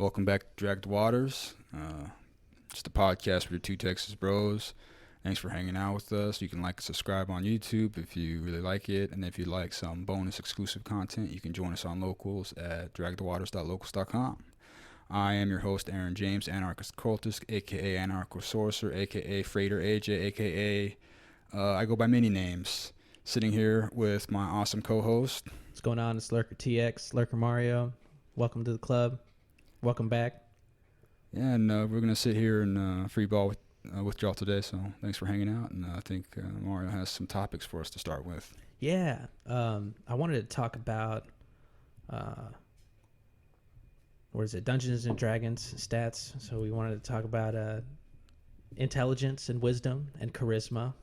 Welcome back to Dragged Waters. Just a podcast with your two Texas bros. Thanks for hanging out with us. You can like and subscribe on YouTube if you really like it. And if you like some bonus exclusive content, you can join us on Locals at dragthewaters.locals.com. I am your host, Aaron James, Anarchist Cultist, a.k.a. Anarcho-Sorcerer, a.k.a. Freighter AJ, a.k.a. I go by many names. Sitting here with my awesome co-host. What's going on? It's Lurker TX, Lurker Mario. Welcome to the club. Welcome back. Yeah, and we're going to sit here and free ball with y'all today, so thanks for hanging out. And I think Mario has some topics for us to start with. Yeah, I wanted to talk about, Dungeons and Dragons stats. So we wanted to talk about intelligence and wisdom and charisma,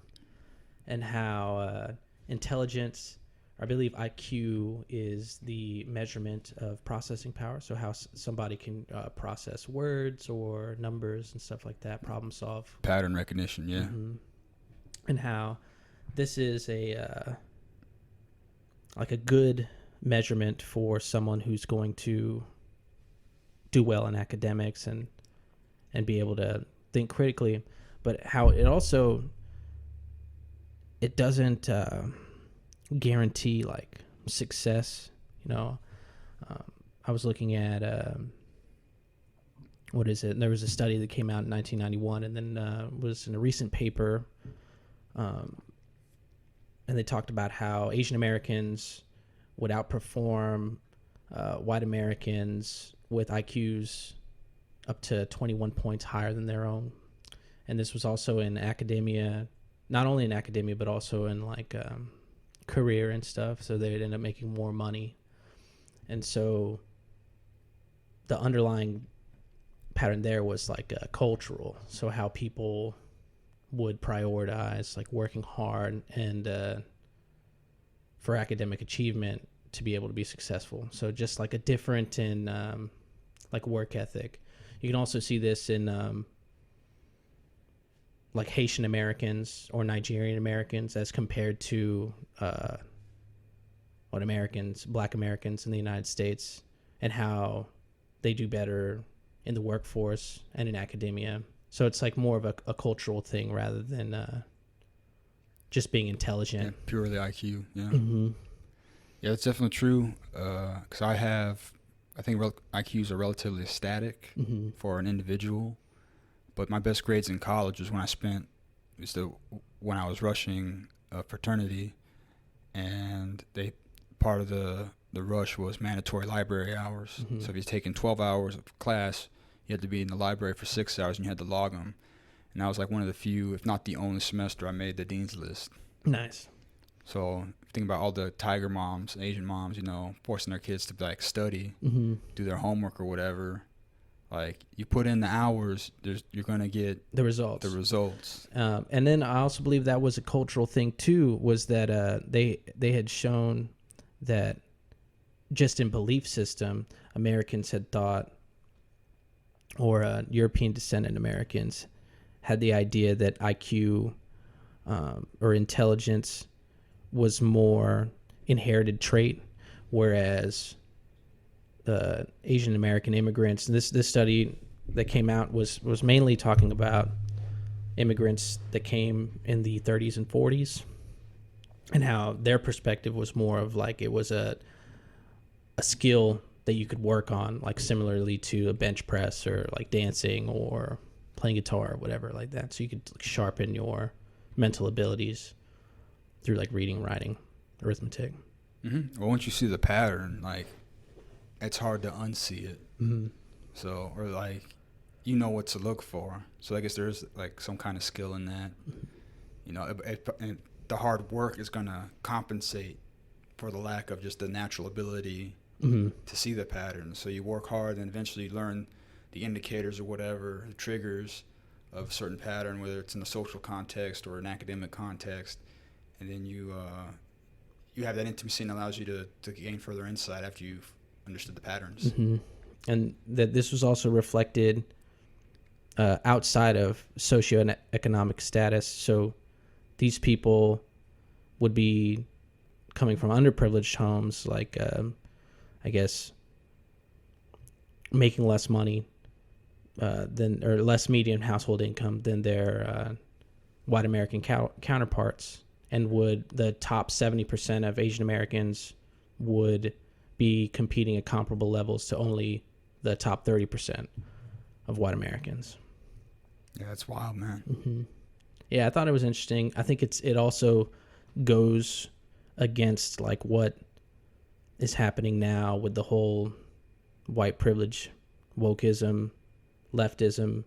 and how intelligence, I believe IQ is the measurement of processing power. So how somebody can process words or numbers and stuff like that, problem solve. Pattern recognition, yeah. Mm-hmm. And how this is a good measurement for someone who's going to do well in academics and be able to think critically. But how it also, it doesn't guarantee like success. I was looking at there was a study that came out in 1991, and then was in a recent paper, and they talked about how Asian Americans would outperform white Americans with IQs up to 21 points higher than their own. And this was also in academia, not only in academia, but also in like career and stuff. So they'd end up making more money. And so the underlying pattern there was like cultural. So how people would prioritize like working hard and for academic achievement to be able to be successful. So just like a different in like work ethic. You can also see this in like Haitian Americans or Nigerian Americans as compared to Black Americans in the United States, and how they do better in the workforce and in academia. So it's like more of a cultural thing rather than just being intelligent. Yeah, purely IQ, yeah. Mm-hmm. Yeah, that's definitely true, because I think IQs are relatively static Mm-hmm. for an individual. But my best grades in college was when I was rushing a fraternity, and part of the rush was mandatory library hours. Mm-hmm. So if you're taking 12 hours of class, you had to be in the library for 6 hours, and you had to log them. And that was like one of the few, if not the only semester I made the dean's list. Nice. So think about all the tiger moms, Asian moms, forcing their kids to like study, Mm-hmm. do their homework or whatever. Like, you put in the hours, you're going to get The results. And then I also believe that was a cultural thing too, was that they had shown that just in belief system, Americans had thought, or European descendant Americans had the idea that IQ or intelligence was more inherited trait, whereas Asian American immigrants, and this study that came out was mainly talking about immigrants that came in the 30s and 40s, and how their perspective was more of like it was a skill that you could work on, like similarly to a bench press or like dancing or playing guitar or whatever like that. So you could sharpen your mental abilities through like reading, writing, arithmetic. Mm-hmm. Well, once you see the pattern, like, it's hard to unsee it. Mm-hmm. So, or like, you know what to look for. So I guess there's like some kind of skill in that. And the hard work is going to compensate for the lack of just the natural ability Mm-hmm. to see the pattern. So you work hard and eventually you learn the indicators or whatever, the triggers of a certain pattern, whether it's in a social context or an academic context. And then you have that intimacy, and allows you to gain further insight after you've understood the patterns. Mm-hmm. And that this was also reflected outside of socioeconomic status. So these people would be coming from underprivileged homes, like I guess making less money than, or less median household income than their white American counterparts, and would the top 70% of Asian Americans would be competing at comparable levels to only the top 30% of white Americans. Yeah, that's wild, man. Mm-hmm. Yeah, I thought it was interesting. I think it also goes against like what is happening now with the whole white privilege, wokism, leftism.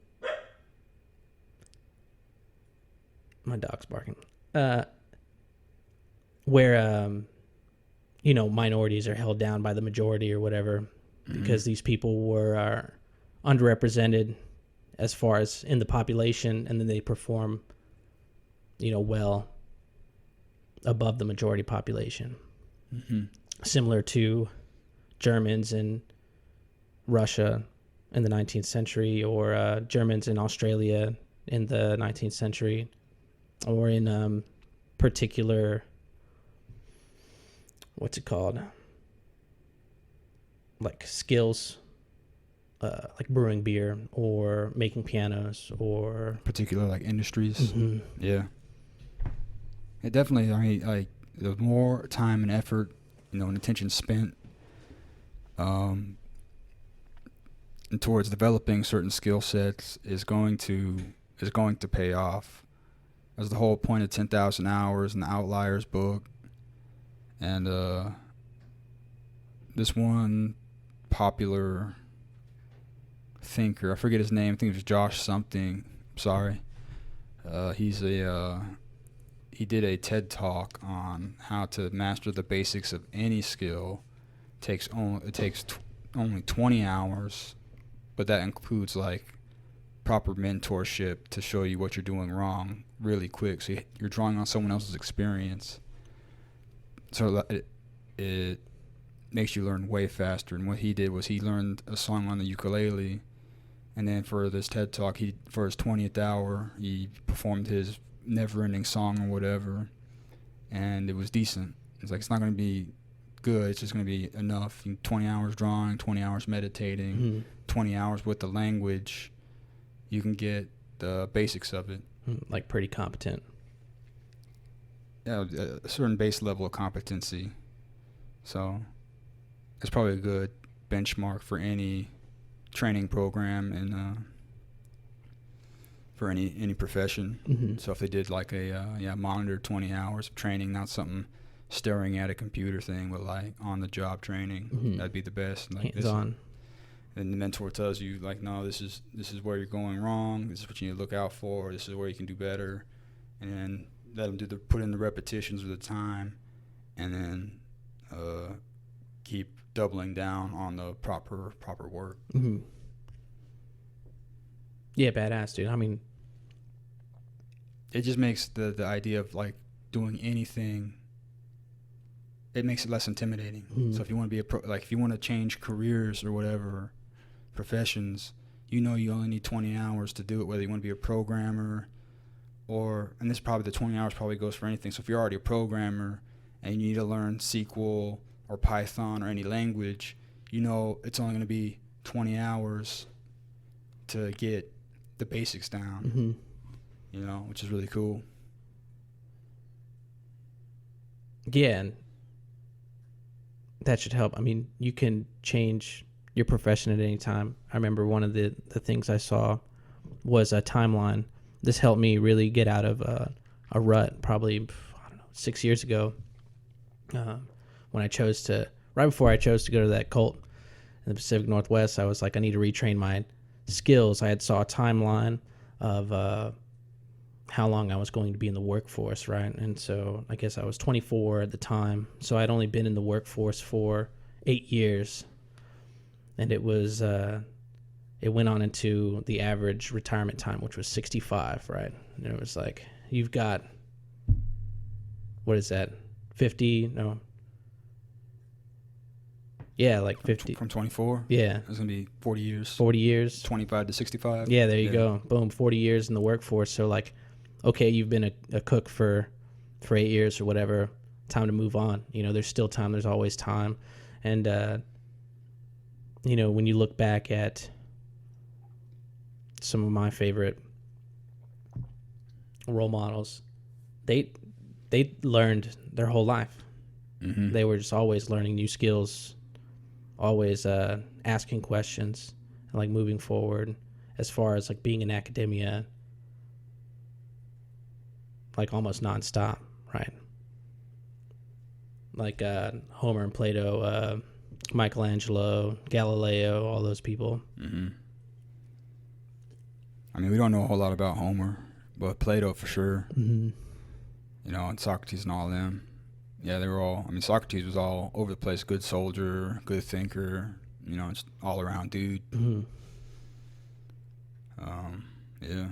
My dog's barking. Where minorities are held down by the majority or whatever, because these people are underrepresented as far as in the population, and then they perform, well above the majority population. Mm-hmm. Similar to Germans in Russia in the 19th century, or Germans in Australia in the 19th century, or in particular, what's it called? Like skills, like brewing beer or making pianos, or particular like industries. Mm-hmm. Yeah. It definitely, I mean, like the more time and effort, and attention spent and towards developing certain skill sets is going to pay off. That's the whole point of 10,000 Hours in the Outliers book. And this one popular thinker, I forget his name, I think it was Josh something, sorry. He did a TED talk on how to master the basics of any skill. It takes only 20 hours, but that includes like proper mentorship to show you what you're doing wrong really quick. So you're drawing on someone else's experience. So it makes you learn way faster. And what he did was he learned a song on the ukulele, and then for this TED talk, for his 20th hour, he performed his never-ending song or whatever, and it was decent. It's like, it's not going to be good, it's just going to be enough. 20 hours drawing, 20 hours meditating, 20 hours with the language, you can get the basics of it. Like pretty competent. Yeah, a certain base level of competency. So it's probably a good benchmark for any training program and for any profession. Mm-hmm. So if they did like a monitored 20 hours of training, not something staring at a computer thing, but like on the job training, that'd be the best. Like hands on. And the mentor tells you like, no, this is where you're going wrong. This is what you need to look out for. This is where you can do better. And then let them put in the repetitions with the time, and then keep doubling down on the proper work. Mm-hmm. Yeah, badass, dude. I mean, it just makes the idea of like doing anything, it makes it less intimidating. Mm-hmm. So if you want to be if you want to change careers or whatever, professions, you only need 20 hours to do it, whether you want to be a programmer and this probably the 20 hours probably goes for anything. So if you're already a programmer and you need to learn SQL or Python or any language, it's only going to be 20 hours to get the basics down, which is really cool. Yeah, and that should help. I mean, you can change your profession at any time. I remember one of the things I saw was a timeline. This helped me really get out of a rut probably, 6 years ago, when right before I chose to go to that cult in the Pacific Northwest. I was like, I need to retrain my skills. I had saw a timeline of how long I was going to be in the workforce, right? And so I guess I was 24 at the time, so I'd only been in the workforce for 8 years, and it was it went on into the average retirement time, which was 65, right? And it was like, you've got, what is that, 50? No. Yeah, like 50. From 24? Yeah. It's going to be 40 years. 40 years. 25 to 65? Yeah, there you go. Boom, 40 years in the workforce. So like, okay, you've been a cook for 8 years or whatever, time to move on. There's still time. There's always time. And you know, when you look back at some of my favorite role models, they learned their whole life. Mm-hmm. They were just always learning new skills, always asking questions, and like moving forward. As far as like being in academia, like almost nonstop, right? Like Homer and Plato, Michelangelo, Galileo, all those people. Mm-hmm. I mean, we don't know a whole lot about Homer, but Plato for sure. Mm-hmm. You know, and Socrates and all of them. Yeah, they were all. I mean, Socrates was all over the place. Good soldier, good thinker. You know, just all around dude. Mm-hmm. Yeah.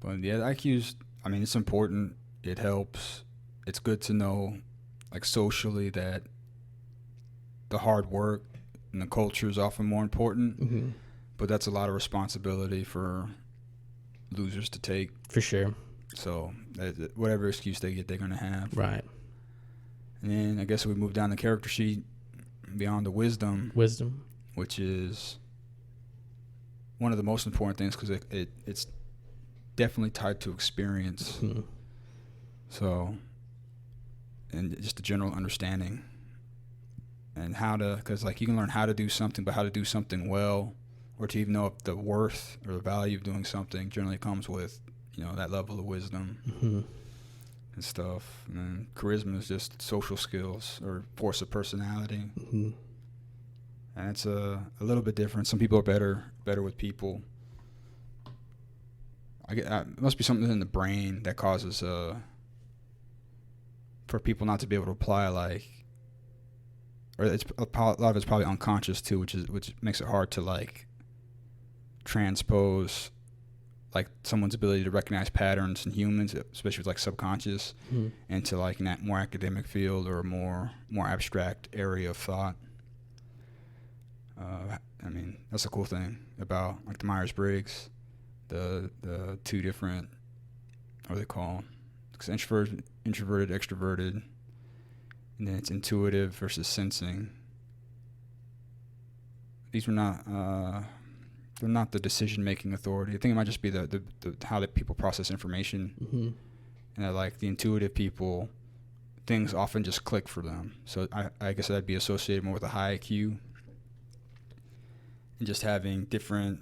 But yeah, the IQ's. I mean, it's important. It helps. It's good to know, like socially, that the hard work and the culture is often more important. Mm-hmm. But that's a lot of responsibility for losers to take. For sure. So whatever excuse they get, they're gonna have. Right. And then I guess we move down the character sheet beyond the wisdom, which is one of the most important things because it's definitely tied to experience. Mm-hmm. So, and just a general understanding and how to, because like you can learn how to do something, but how to do something well, or to even know if the worth or the value of doing something generally comes with, you know, that level of wisdom. Mm-hmm. And stuff. And then charisma is just social skills or force of personality. Mm-hmm. And it's a little bit different. Some people are better with people. It must be something in the brain that causes for people not to be able to apply, like, or it's a lot of it's probably unconscious too, which makes it hard to like transpose like someone's ability to recognize patterns in humans, especially with like subconscious, Mm-hmm. into like that more academic field or a more abstract area of thought. I mean, that's a cool thing about like the Myers-Briggs, the two different, what are they called? It's introverted, extroverted, and then it's intuitive versus sensing. These were not. They're not the decision-making authority. I think it might just be the how that people process information, Mm-hmm. and that like the intuitive people, things often just click for them. So I guess that'd be associated more with a high IQ, and just having different,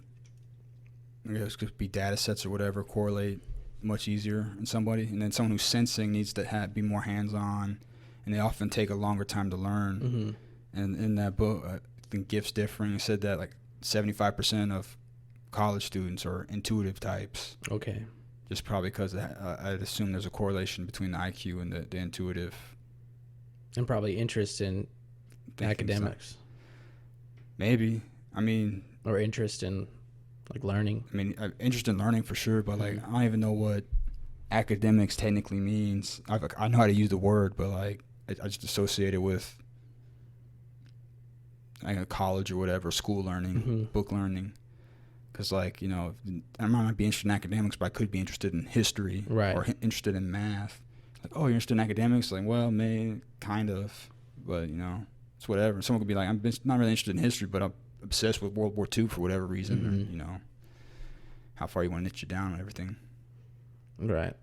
I guess it could be data sets or whatever, correlate much easier in somebody. And then someone who's sensing needs to be more hands-on, and they often take a longer time to learn. Mm-hmm. And in that book, I think Gift's different. He said that like 75% of college students are intuitive types. Okay. Just probably because I'd assume there's a correlation between the IQ and the intuitive. And probably interest in academics. So. Maybe. I mean. Or interest in like learning. I mean, interest in learning for sure, but like I don't even know what academics technically means. I know how to use the word, but like I just associate it with like college or whatever, school learning, book learning. Because, like, you know, I might not be interested in academics, but I could be interested in history or interested in math. Like, oh, you're interested in academics? Like, well, maybe, kind of. But, you know, it's whatever. Someone could be like, I'm not really interested in history, but I'm obsessed with World War II for whatever reason. Mm-hmm. Or, you know, how far you want to niche it down and everything. Right.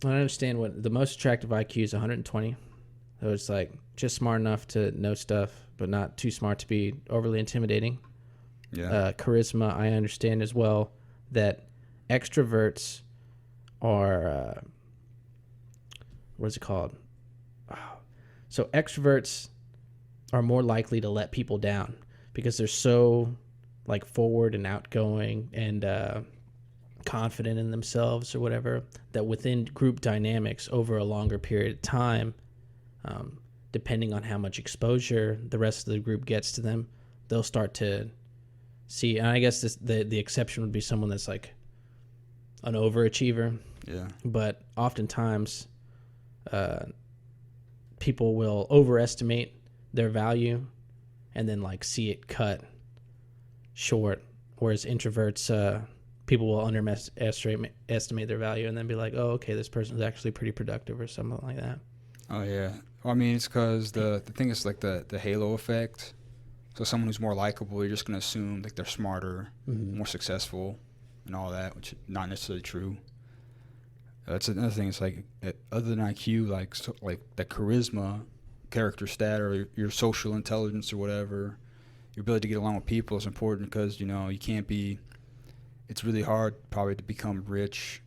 I understand what the most attractive IQ is 120. So it's like just smart enough to know stuff, but not too smart to be overly intimidating. Yeah. Charisma, I understand as well that extroverts are, what is it called? So extroverts are more likely to let people down because they're so like forward and outgoing and confident in themselves or whatever, that within group dynamics over a longer period of time, depending on how much exposure the rest of the group gets to them, they'll start to see. And I guess the exception would be someone that's like an overachiever. Yeah. But oftentimes people will overestimate their value and then like see it cut short, whereas introverts, people will underestimate their value and then be like, oh, okay, this person's actually pretty productive or something like that. Oh yeah. Well, I mean, it's because the thing is like the halo effect. So someone who's more likable, you're just gonna assume like they're smarter, more successful, and all that, which is not necessarily true. That's another thing. It's like other than IQ, like the charisma, character stat, or your social intelligence or whatever, your ability to get along with people is important because you can't be. It's really hard probably to become rich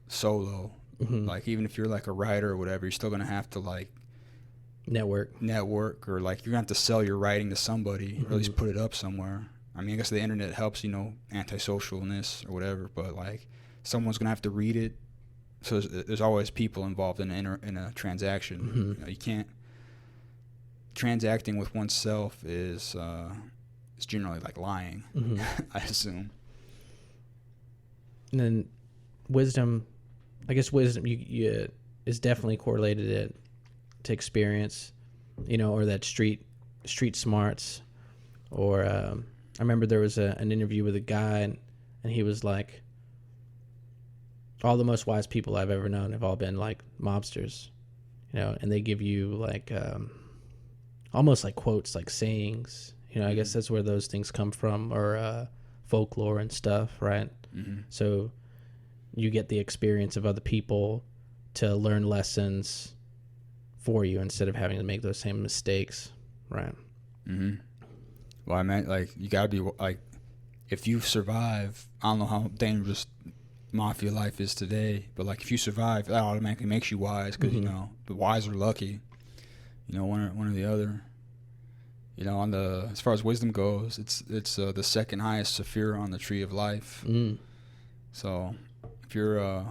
solo. Like even if you're like a writer or whatever, you're still gonna have to like network, or like you're gonna have to sell your writing to somebody, or at least put it up somewhere. I mean, I guess the internet helps, antisocialness or whatever, but like someone's gonna have to read it. So there's always people involved in a transaction. You can't. Transacting with oneself is generally like lying. I assume. And then wisdom, I guess wisdom you is definitely correlated to experience, or that street smarts. Or I remember there was an interview with a guy, and he was like, all the most wise people I've ever known have all been like mobsters, and they give you like almost like quotes, like sayings. I guess that's where those things come from, or folklore and stuff, right? So you get the experience of other people to learn lessons for you instead of having to make those same mistakes, right? Well, I meant like you gotta be like, if you survive, I don't know how dangerous mafia life is today, but like if you survive, that automatically makes you wise because the wise are lucky, one or the other. On the as far as wisdom goes, it's the second highest sephira on the tree of life. So if you're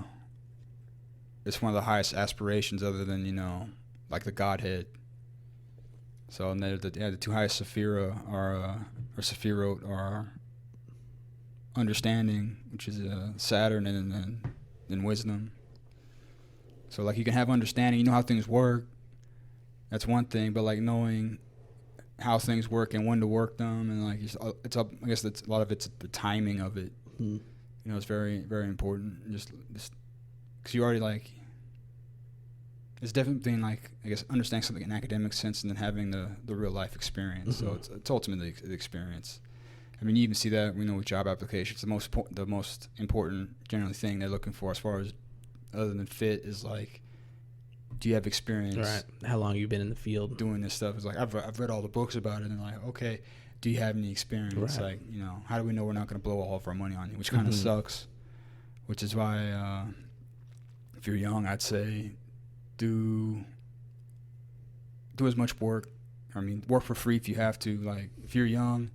it's one of the highest aspirations other than like the Godhead. So and the two highest sephira are or sephirot are understanding, which is Saturn, and then wisdom. So like you can have understanding, how things work. That's one thing, but like knowing how things work and when to work them, and like it's up. I guess that's a lot of it's the timing of it. It's very very important. Just because you already like. It's different between like I guess understanding something in an academic sense and then having the real life experience. So it's ultimately the experience. I mean, you even see that with job applications. The most important generally thing they're looking for as far as other than fit is like, do you have experience? Right. How long you've been in the field doing this stuff? It's like I've read all the books about it, and like, okay, do you have any experience? Right. Like, how do we know we're not going to blow all of our money on you? Which kind of sucks. Which is why if you're young, I'd say do as much work. I mean, work for free if you have to. Like, if you're young,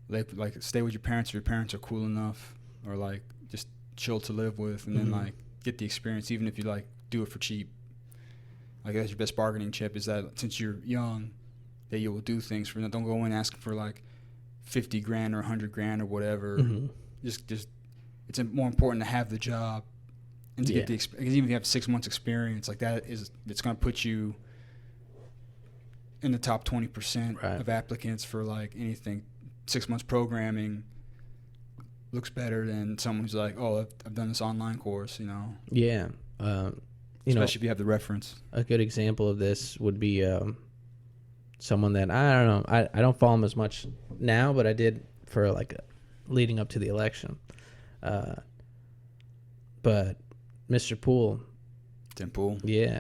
like stay with your parents if your parents are cool enough, or like just chill to live with, and then like get the experience, even if you like do it for cheap. Like that's your best bargaining chip, is that since you're young, that you will do things for them. Don't go in asking for like $50,000 or $100,000 or whatever. Just it's more important to have the job and to get the experience. Even if you have 6 months experience, like it's going to put you in the top 20% of applicants for like anything. 6 months programming looks better than someone who's like, oh, I've done this online course, Yeah. Especially if you have the reference. A good example of this would be someone that I don't know. I don't follow him as much now, but I did for like leading up to the election. But Mr. Poole. Tim Poole? Yeah.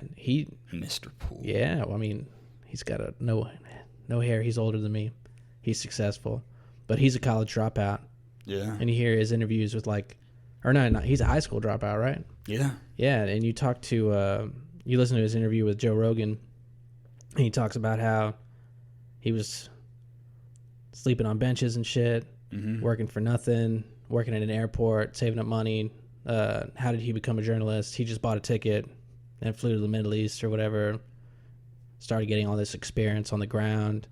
Mr. Poole. Yeah. Well, I mean, he's got no hair. He's older than me. He's successful. But he's a college dropout. Yeah. And you hear his interviews with like, or no, he's a high school dropout, right? Yeah. Yeah, and you talk to, you listen to his interview with Joe Rogan, and he talks about how he was sleeping on benches and shit, working for nothing, working at an airport, saving up money. How did he become a journalist? He just bought a ticket and flew to the Middle East or whatever, started getting all this experience on the ground,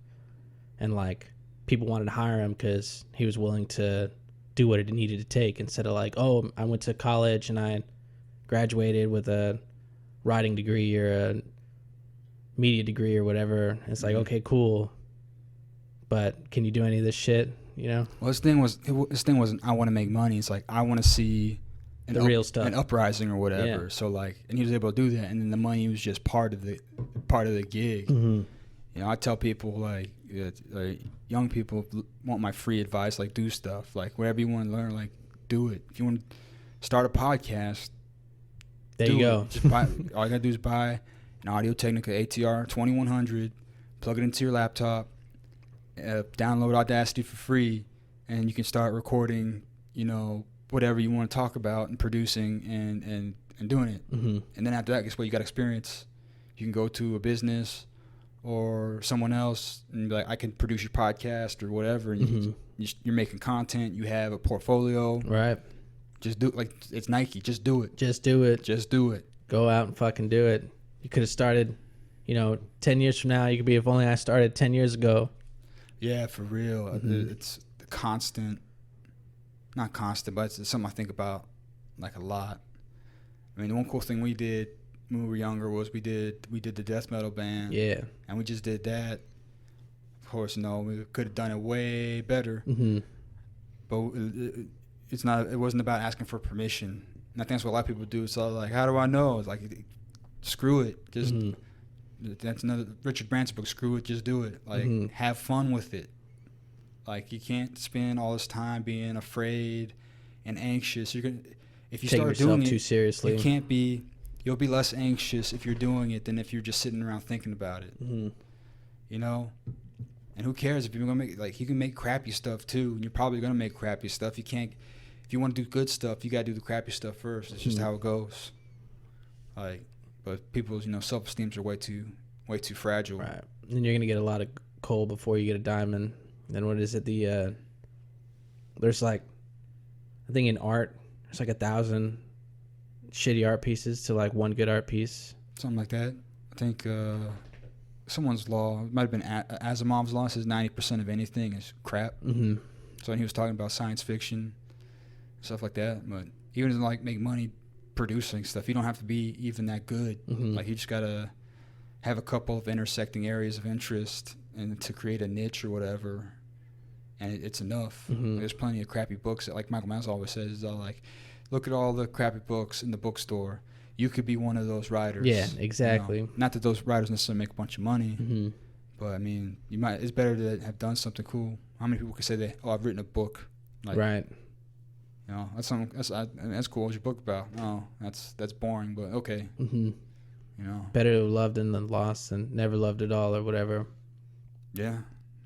and like people wanted to hire him because he was willing to do what it needed to take instead of like, oh, I went to college and I graduated with a writing degree or a media degree or whatever. It's like, okay, cool, but can you do any of this shit? Well, his thing wasn't I want to make money. It's like I want to see the real stuff, an uprising or whatever. So like, and he was able to do that, and then the money was just part of the gig. Mm-hmm. You know, I tell people like young people want my free advice, like do stuff, like whatever you want to learn, like do it. If you want to start a podcast, there you go. Just buy, all you gotta do is buy an Audio-Technica ATR 2100, plug it into your laptop, download Audacity for free, and you can start recording, you know, whatever you want to talk about and producing and doing it. Mm-hmm. And then after that, guess what? You got experience. You can go to a business or someone else and be like, I can produce your podcast or whatever. And Mm-hmm. you're making content. You have a portfolio. Right. Just do it. Like, it's Nike. Just do it. Just do it. Just do it. Go out and fucking do it. You could have started, you know, 10 years from now. You could be, if only I started 10 years ago. Yeah, for real. Mm-hmm. It's the constant, not constant, but it's something I think about like a lot. I mean, the one cool thing we did when we were younger was we did the death metal band. Yeah. And we just did that. Of course, no, we could have done it way better. Mm-hmm. But it wasn't about asking for permission. And I think that's what a lot of people do. It's all like, how do I know? It's like, screw it. Just that's another Richard Branson book. Screw it. Just do it. Like, have fun with it. Like, you can't spend all this time being afraid and anxious. You're gonna, if you take start yourself doing too it, seriously. you can't be. You'll be less anxious if you're doing it than if you're just sitting around thinking about it. Mm-hmm. You know. And who cares if you're gonna make, like, you can make crappy stuff too, and you're probably gonna make crappy stuff. You can't. If you want to do good stuff, you gotta do the crappy stuff first. It's just how it goes. Like, but people's, you know, self-esteems are way too fragile. Right. And you're gonna get a lot of coal before you get a diamond. Then what is it? There's like, I think in art, there's like 1,000 shitty art pieces to like one good art piece. Something like that. I think someone's law, it might have been Asimov's law, says 90% of anything is crap. Mm-hmm. So when he was talking about science fiction, stuff like that. But even to like make money producing stuff, you don't have to be even that good. Mm-hmm. Like, you just gotta have a couple of intersecting areas of interest and to create a niche or whatever, and it's enough. Mm-hmm. There's plenty of crappy books that, like Michael Mann always says, is all like, look at all the crappy books in the bookstore. You could be one of those writers. Yeah, exactly. You know? Not that those writers necessarily make a bunch of money, mm-hmm. but I mean, it's better to have done something cool. How many people can say that? Oh, I've written a book. Like, right. You know, that's cool. What's your book about? Oh, that's boring, but okay. Mm-hmm. You know, better to have loved and than lost and never loved at all or whatever. Yeah,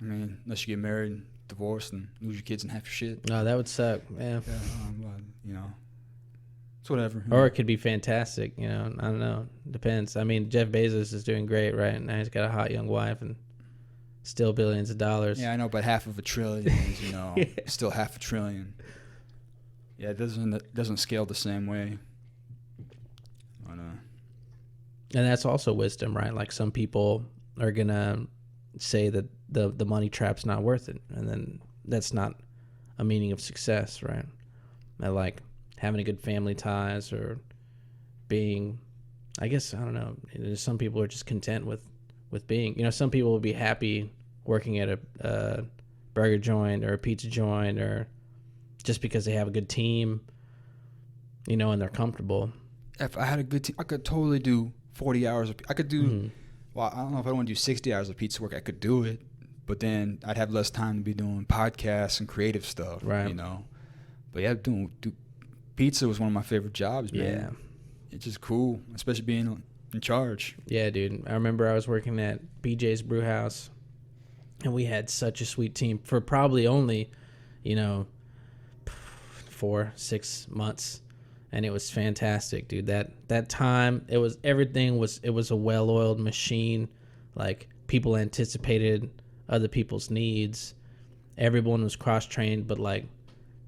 I mean, unless you get married and divorced and lose your kids and half your shit. No, that would suck. Yeah. But, you know, it's whatever. Or it could be fantastic. You know, I don't know. Depends. I mean, Jeff Bezos is doing great right now. He's got a hot young wife and still billions of dollars. Yeah, I know, but half of a trillion is, you know, still half a trillion. Yeah, it doesn't scale the same way. And that's also wisdom, right? Like, some people are gonna say that the money trap's not worth it, and then that's not a meaning of success, right? That, like, having a good family ties or being, I guess, I don't know. Some people are just content with being. You know, some people will be happy working at a burger joint or a pizza joint, or just because they have a good team, you know, and they're comfortable. If I had a good team, I could totally do 40 hours. I could do, well, I don't know if I want to do 60 hours of pizza work. I could do it, but then I'd have less time to be doing podcasts and creative stuff, right? You know, but yeah, pizza was one of my favorite jobs, man. Yeah, it's just cool, especially being in charge. Yeah, dude. I remember I was working at BJ's Brew House, and we had such a sweet team for probably only, you know, 4-6 months. And it was fantastic, dude. That time, it was a well-oiled machine. Like, people anticipated other people's needs. Everyone was cross-trained, but like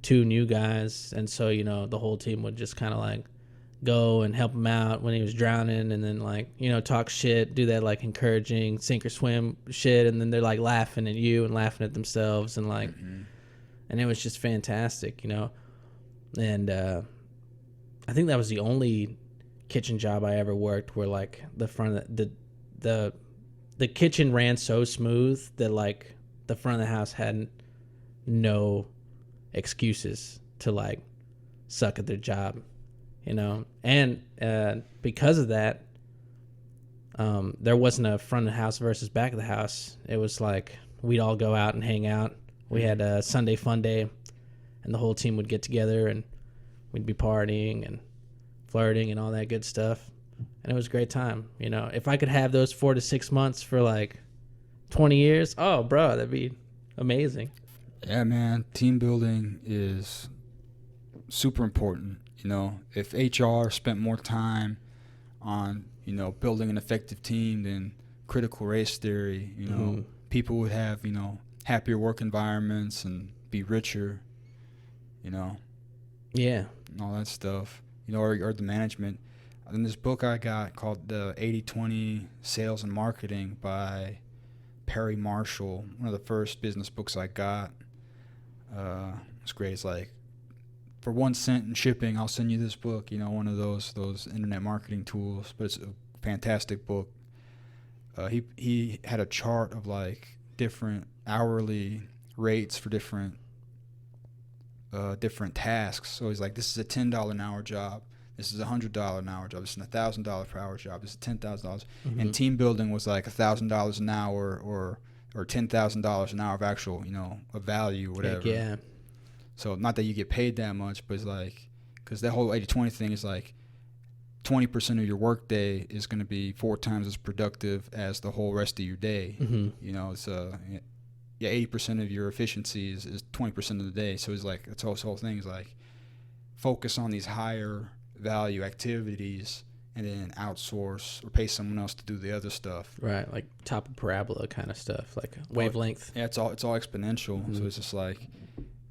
2 new guys. And so, you know, the whole team would just kind of like go and help him out when he was drowning, and then, like, you know, talk shit, do that like encouraging sink or swim shit. And then they're like laughing at you and laughing at themselves, and like, and it was just fantastic, you know. And I think that was the only kitchen job I ever worked where, like, the front of the kitchen ran so smooth that, like, the front of the house had no excuses to, like, suck at their job. you know. And because of that, there wasn't a front of the house versus back of the house. It was like we'd all go out and hang out. We had a Sunday fun day, and the whole team would get together, and we'd be partying and flirting and all that good stuff. And it was a great time. You know, if I could have those 4 to 6 months for like 20 years, oh, bro, that'd be amazing. Yeah, man. Team building is super important. You know, if HR spent more time on, you know, building an effective team than critical race theory, you know, people would have, you know, happier work environments and be richer, you know. Yeah. And all that stuff, you know, or the management. In this book I got called The 80-20 Sales and Marketing by Perry Marshall, one of the first business books I got. It's great. It's like, for 1 cent in shipping, I'll send you this book, you know, one of those internet marketing tools. But it's a fantastic book. He had a chart of like different hourly rates for different tasks. So he's like, this is a $10 an hour job. This is a $100 an hour job. This is a $1,000 per hour job. This is $10,000. And team building was like $1,000 an hour or $10,000 an hour of actual, you know, of value, whatever. Heck yeah. So not that you get paid that much, but it's like, because that whole 80-20 thing is like 20% of your work day is going to be 4 times as productive as the whole rest of your day. You know, it's 80% of your efficiency is 20% of the day. So it's like, this whole thing is like, focus on these higher value activities and then outsource or pay someone else to do the other stuff. Right, like top of parabola kind of stuff, like wavelength. Yeah, it's all exponential. So it's just like,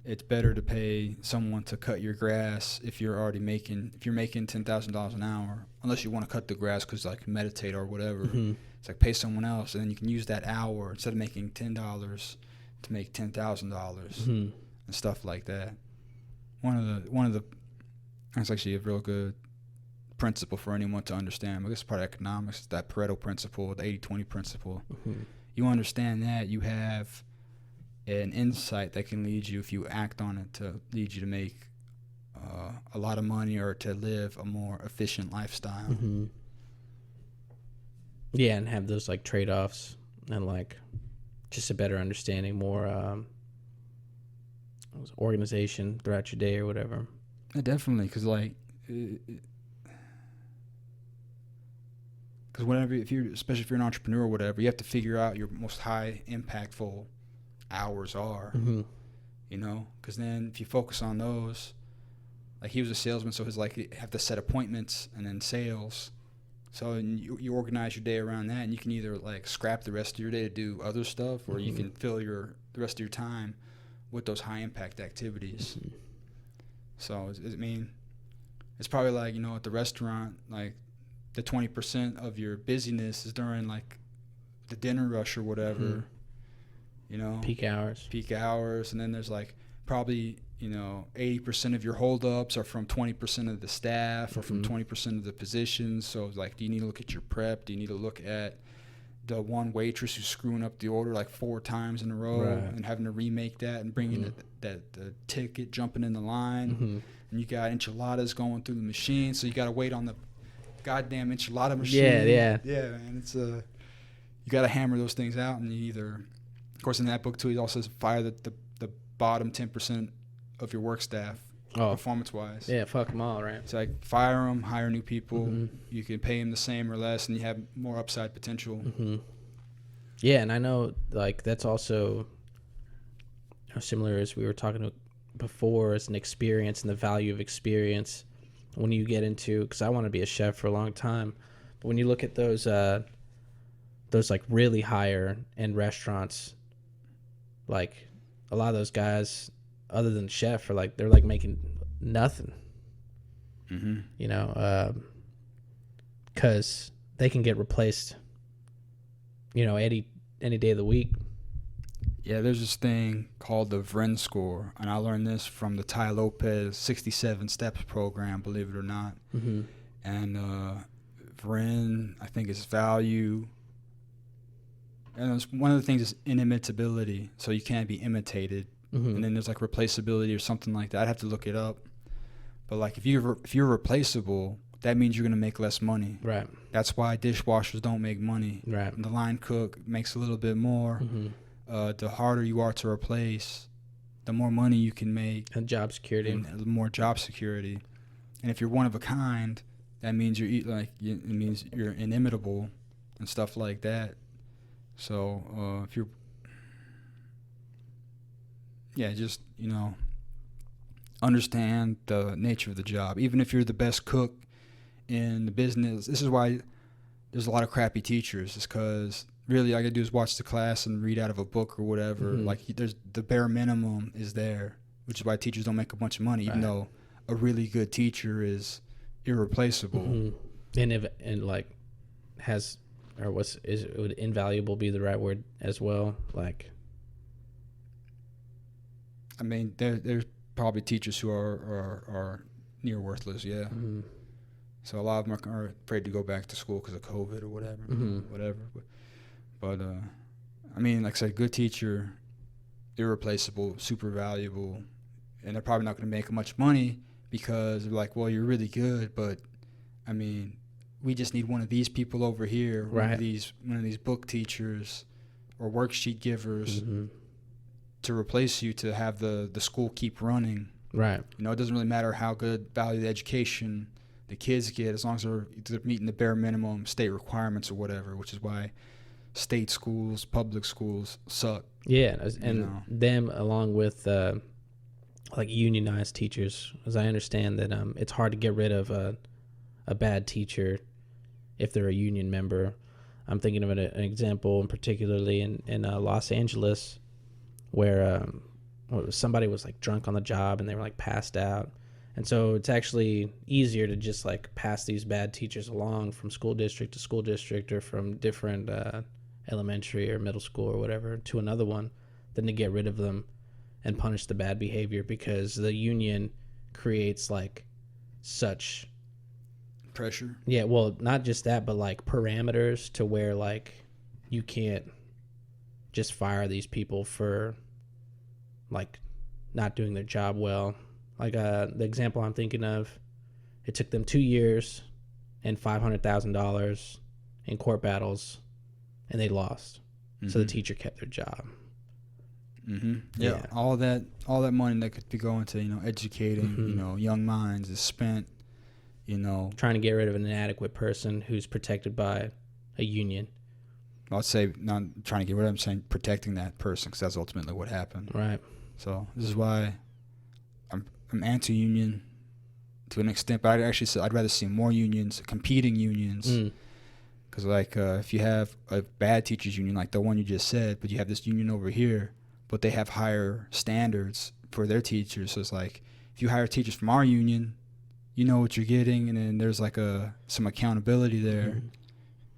it's better to pay someone to cut your grass if you're making $10,000 an hour, unless you want to cut the grass because like meditate or whatever. It's like, pay someone else, and then you can use that hour instead of making $10 to make $10,000 and stuff like that. One of the that's actually a real good principle for anyone to understand. I guess part of economics is that Pareto principle, the 80-20 principle. You understand that, you have an insight that can lead you, if you act on it, to lead you to make a lot of money or to live a more efficient lifestyle. Yeah, and have those like trade-offs and like just a better understanding, more organization throughout your day or whatever. Yeah, definitely, because like, whenever, especially if you're an entrepreneur or whatever, you have to figure out your most high impactful hours are, you know, because then if you focus on those, like he was a salesman, so he's like, you have to set appointments and then sales. So you organize your day around that, and you can either like scrap the rest of your day to do other stuff, or you can fill the rest of your time with those high impact activities. So I mean, it's probably like, you know, at the restaurant, like the 20% of your busyness is during like the dinner rush or whatever, you know, peak hours, and then there's like probably, you know, 80% of your holdups are from 20% of the staff or from 20% of the positions. So like, do you need to look at your prep? Do you need to look at the one waitress who's screwing up the order like 4 times in a row and having to remake that and bringing the ticket, jumping in the line, and you got enchiladas going through the machine, so you got to wait on the goddamn enchilada machine. Yeah, man, it's you got to hammer those things out, and you either, of course, in that book too, he also says fire the bottom 10% of your work staff, performance-wise. Yeah, fuck them all, right? It's like, fire them, hire new people. You can pay them the same or less, and you have more upside potential. Yeah, and I know, like, that's also similar as we were talking before, as an experience and the value of experience when you get into, because I want to be a chef for a long time, but when you look at those like really higher end restaurants, like a lot of those guys, other than chef, are like, they're like making nothing, you know, because they can get replaced, you know, any day of the week. Yeah, there's this thing called the Vren score, and I learned this from the Ty Lopez 67 Steps program, believe it or not. And Vren, I think, is value. And one of the things is inimitability, so you can't be imitated. And then there's like replaceability or something like that. I'd have to look it up. But like if you're replaceable, that means you're gonna make less money. Right. That's why dishwashers don't make money. Right. And the line cook makes a little bit more. The harder you are to replace, the more money you can make. And job security. And more job security. And if you're one of a kind, that means it means you're inimitable and stuff like that. So if you're, just understand the nature of the job. Even if you're the best cook in the business, this is why there's a lot of crappy teachers. It's because really all I gotta do is watch the class and read out of a book or whatever. Like there's the bare minimum is there, which is why teachers don't make a bunch of money, even though a really good teacher is irreplaceable. Would invaluable be the right word as well? Like, I mean, there's probably teachers who are near worthless. Yeah. So a lot of them are afraid to go back to school because of COVID or whatever. But I mean, like I said, good teacher, irreplaceable, super valuable, and they're probably not going to make much money because they're like, well, you're really good, but I mean, we just need one of these people over here, one of these book teachers or worksheet givers to replace you to have the school keep running. Right. It doesn't really matter how good value the education the kids get as long as they're meeting the bare minimum state requirements or whatever, which is why state schools, public schools suck. Yeah, and them along with like unionized teachers, as I understand that it's hard to get rid of a bad teacher if they're a union member. I'm thinking of an example, and particularly in Los Angeles, where somebody was like drunk on the job and they were like passed out. And so it's actually easier to just like pass these bad teachers along from school district to school district or from different elementary or middle school or whatever to another one than to get rid of them and punish the bad behavior, because the union creates like such pressure. Yeah, well, not just that, but like parameters to where like you can't just fire these people for like not doing their job well. Like the example I'm thinking of, it took them 2 years and $500,000 in court battles, and they lost. So the teacher kept their job. Yeah, all that money that could be going to educating young minds is spent trying to get rid of an inadequate person who's protected by a union. I'd say not trying to get rid of them, saying protecting that person, because that's ultimately what happened. Right. So this is why I'm anti-union to an extent, but I'd rather see more unions, competing unions. Because if you have a bad teachers union like the one you just said, but you have this union over here, but they have higher standards for their teachers. So it's like if you hire teachers from our union, you know what you're getting, and then there's like some accountability there.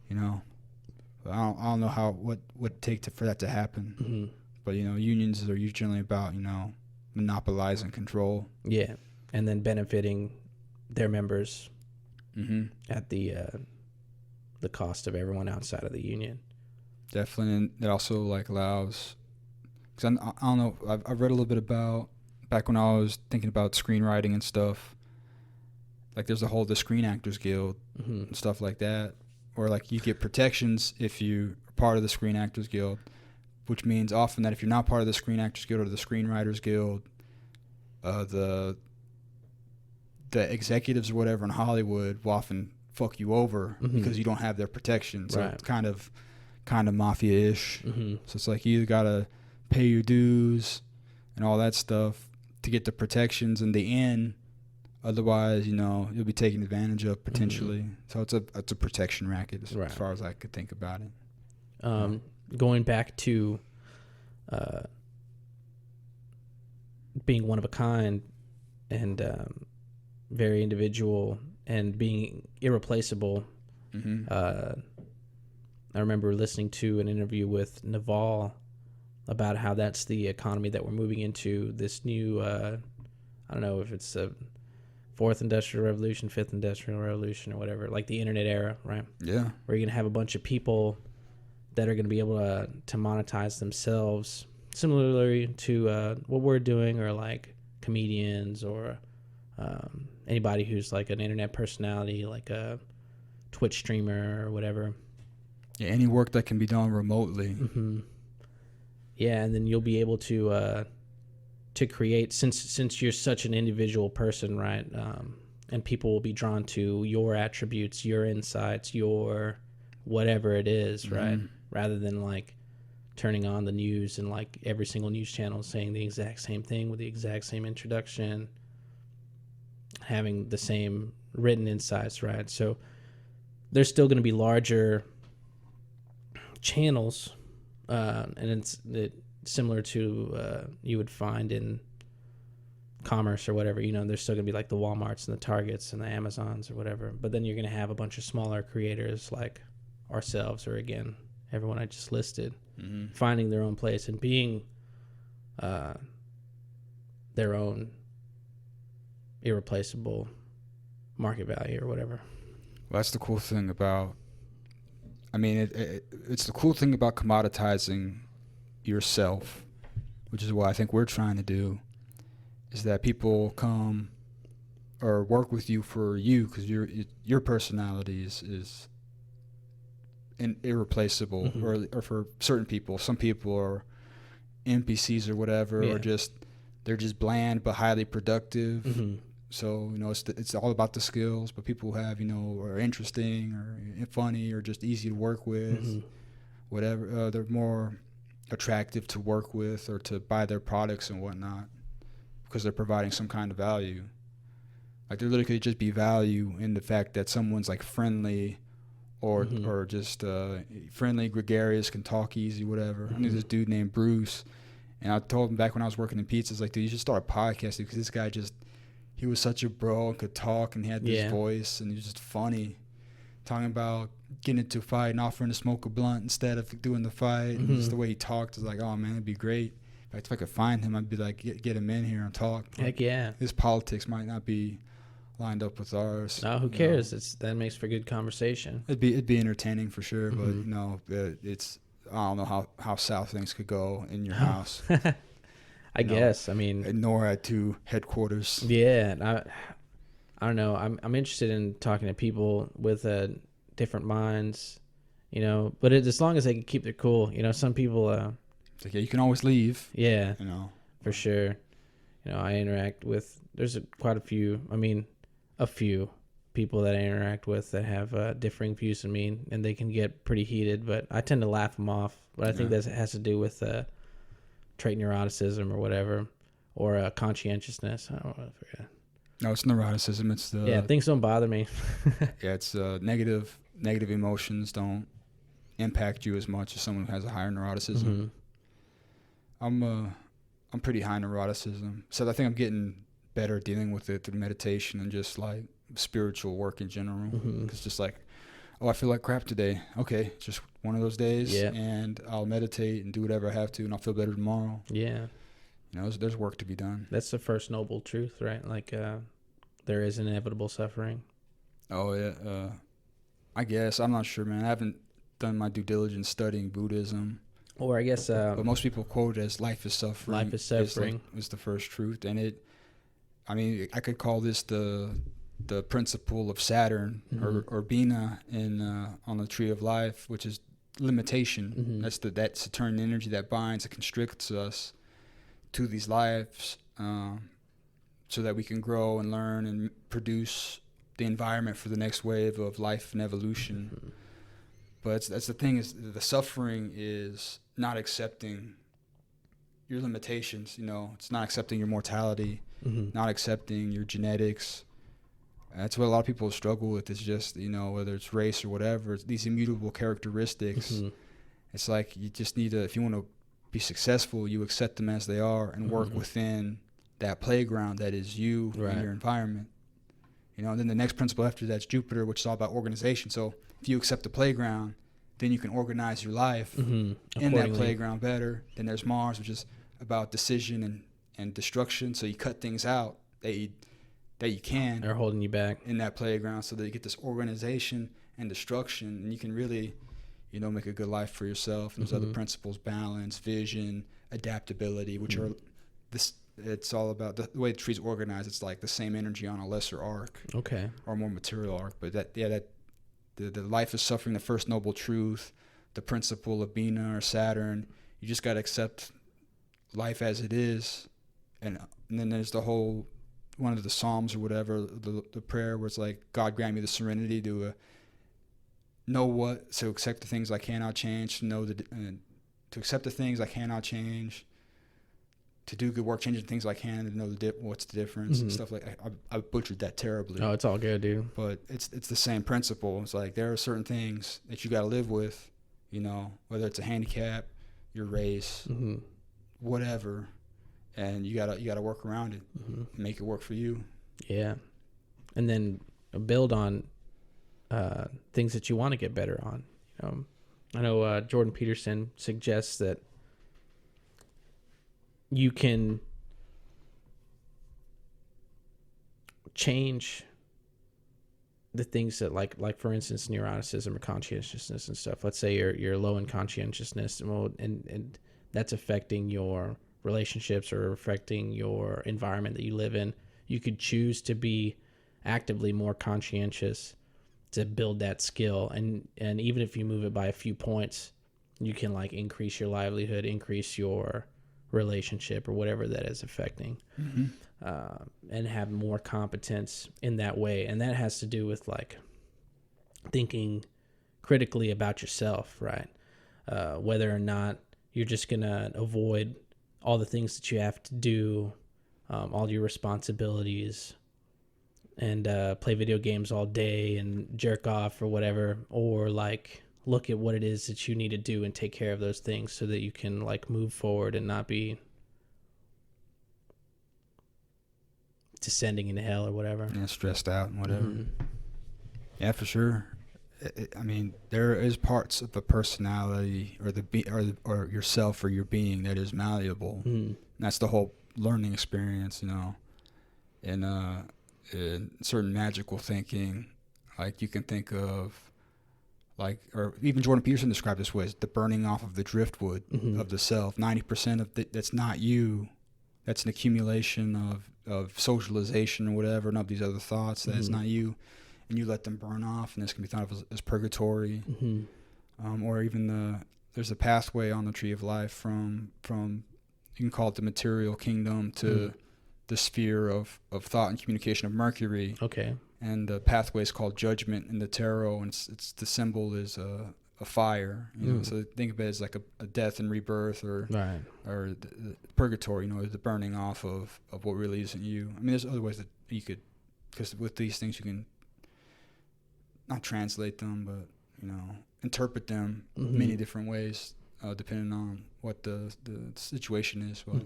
But I don't know what would take for that to happen. But unions are usually about monopolizing control. Yeah, and then benefiting their members at the cost of everyone outside of the union. Definitely, and it also allows. Because I don't know, I've read a little bit about back when I was thinking about screenwriting and stuff. Like there's the Screen Actors Guild and stuff like that, or like you get protections if you are part of the Screen Actors Guild. Which means often that if you're not part of the Screen Actors Guild or the Screenwriters Guild, the executives or whatever in Hollywood will often fuck you over because you don't have their protection. So it's kind of mafia-ish. So it's like you either gotta pay your dues and all that stuff to get the protections in the end. Otherwise, you'll be taken advantage of potentially. So it's a protection racket as far as I could think about it. Going back to being one of a kind and very individual and being irreplaceable, I remember listening to an interview with Naval about how that's the economy that we're moving into, this new, I don't know if it's a fourth industrial revolution, fifth industrial revolution, or whatever, like the internet era, right? Yeah. Where you're going to have a bunch of people that are going to be able to monetize themselves similarly to what we're doing, or like comedians or anybody who's like an internet personality, like a Twitch streamer or whatever. Yeah, any work that can be done remotely. Mm-hmm. Yeah, and then you'll be able to create, since you're such an individual person, right? And people will be drawn to your attributes, your insights, your whatever it is, right? Rather than like turning on the news and like every single news channel saying the exact same thing with the exact same introduction, having the same written insights, right? So there's still going to be larger channels, and it's similar to you would find in commerce or whatever. There's still gonna be like the Walmarts and the Targets and the Amazons or whatever, but then you're gonna have a bunch of smaller creators like ourselves, or again everyone I just listed, finding their own place and being their own irreplaceable market value or whatever. Well, that's the cool thing about, it's the cool thing about commoditizing yourself, which is what I think we're trying to do, is that people come or work with you for you because your personality is irreplaceable, or for certain people. Some people are NPCs or whatever, or they're just bland but highly productive. So it's all about the skills, but people who have are interesting or funny or just easy to work with, whatever, they're more attractive to work with or to buy their products and whatnot because they're providing some kind of value. Like there literally could just be value in the fact that someone's like friendly or just friendly, gregarious, can talk easy, whatever. I knew this dude named Bruce, and I told him back when I was working in pizzas, like, dude, you should start a podcast because this guy he was such a bro and could talk and he had this voice and he was just funny, talking about getting into a fight and offering to smoke a blunt instead of doing the fight. And just the way he talked was like, oh man, it'd be great. In fact, if I could find him, I'd be like, get him in here and talk. Heck yeah. His politics might not be lined up with ours. No, who cares? That makes for good conversation. It'd be entertaining for sure, but it's, I don't know how south things could go in your house. I guess. I mean, nor at two headquarters. Yeah, I don't know. I'm interested in talking to people with different minds, But as long as they can keep their cool, Some people. It's like, you can always leave. Yeah. For sure. I interact with. There's quite a few. I mean, a few people that I interact with that have differing views than me, and they can get pretty heated. But I tend to laugh them off. But I think that has to do with trait neuroticism or whatever, or conscientiousness. I don't know. I forget. No, it's neuroticism. It's the things don't bother me. Yeah, it's negative emotions don't impact you as much as someone who has a higher neuroticism. I'm pretty high neuroticism, so I think I'm getting better at dealing with it through meditation and just like spiritual work in general. It's just like, I feel like crap today. Okay, it's just one of those days, and I'll meditate and do whatever I have to, and I'll feel better tomorrow. Yeah. There's work to be done. That's the first noble truth, right? Like, there is inevitable suffering. Oh, yeah. I guess. I'm not sure, man. I haven't done my due diligence studying Buddhism. Or I guess... but most people quote it as life is suffering. Life is suffering. Is the first truth. And I could call this the principle of Saturn or Bina on the Tree of Life, which is limitation. That's that Saturn energy that binds, that constricts us to these lives, so that we can grow and learn and produce the environment for the next wave of life and evolution. But that's the thing, is the suffering is not accepting your limitations. It's not accepting your mortality, not accepting your genetics. That's what a lot of people struggle with. It's just, whether it's race or whatever, it's these immutable characteristics. It's like you just need to, if you want to be successful, you accept them as they are and work within that playground that is you and your environment. And then the next principle after that's Jupiter, which is all about organization. So if you accept the playground, then you can organize your life in that playground better. Then there's Mars, which is about decision and destruction. So you cut things out that you can. They're holding you back in that playground, so that you get this organization and destruction, and you can really, make a good life for yourself. And there's other principles: balance, vision, adaptability, which are it's all about the way the tree's organized. It's like the same energy on a lesser arc, Okay. or more material arc. But the life is suffering, the first noble truth, the principle of Bina or Saturn. You just got to accept life as it is. And then there's the whole, one of the Psalms or whatever, the prayer where it's like, God grant me the serenity to know what, to accept the things I cannot change, to accept the things I cannot change, to do good work, changing things I can, to know what's the difference, and stuff like that. I butchered that terribly. Oh, it's all good, dude. But it's the same principle. It's like there are certain things that you got to live with, whether it's a handicap, your race, whatever, and you gotta work around it, make it work for you. Yeah, and then build on things that you want to get better on. I know Jordan Peterson suggests that you can change the things that like for instance neuroticism or conscientiousness and stuff. Let's say you're low in conscientiousness, and that's affecting your relationships or affecting your environment that you live in. You could choose to be actively more conscientious to build that skill, and even if you move it by a few points, you can like increase your livelihood, increase your relationship or whatever that is affecting, and have more competence in that way. And that has to do with like thinking critically about yourself, right? Whether or not you're just gonna avoid all the things that you have to do, all your responsibilities, and play video games all day and jerk off or whatever, or like look at what it is that you need to do and take care of those things so that you can like move forward and not be descending into hell or whatever. Yeah, stressed out and whatever. Yeah, for sure. I mean, there is parts of the personality or yourself or your being that is malleable. That's the whole learning experience, and in certain magical thinking, like you can think of, like, or even Jordan Peterson described this way, as the burning off of the driftwood of the self. 90% of that's not you. That's an accumulation of socialization or whatever, and of these other thoughts. That's not you. And you let them burn off, and this can be thought of as purgatory. Or even there's a pathway on the tree of life from you can call it the material kingdom to the sphere of thought and communication of Mercury. Okay. And the pathway is called judgment in the tarot, and it's the symbol is a fire. So think of it as like a death and rebirth, or the purgatory. The burning off of what really isn't you. I mean, there's other ways that you could, because with these things you can not translate them, but interpret them many different ways, depending on what the situation is. But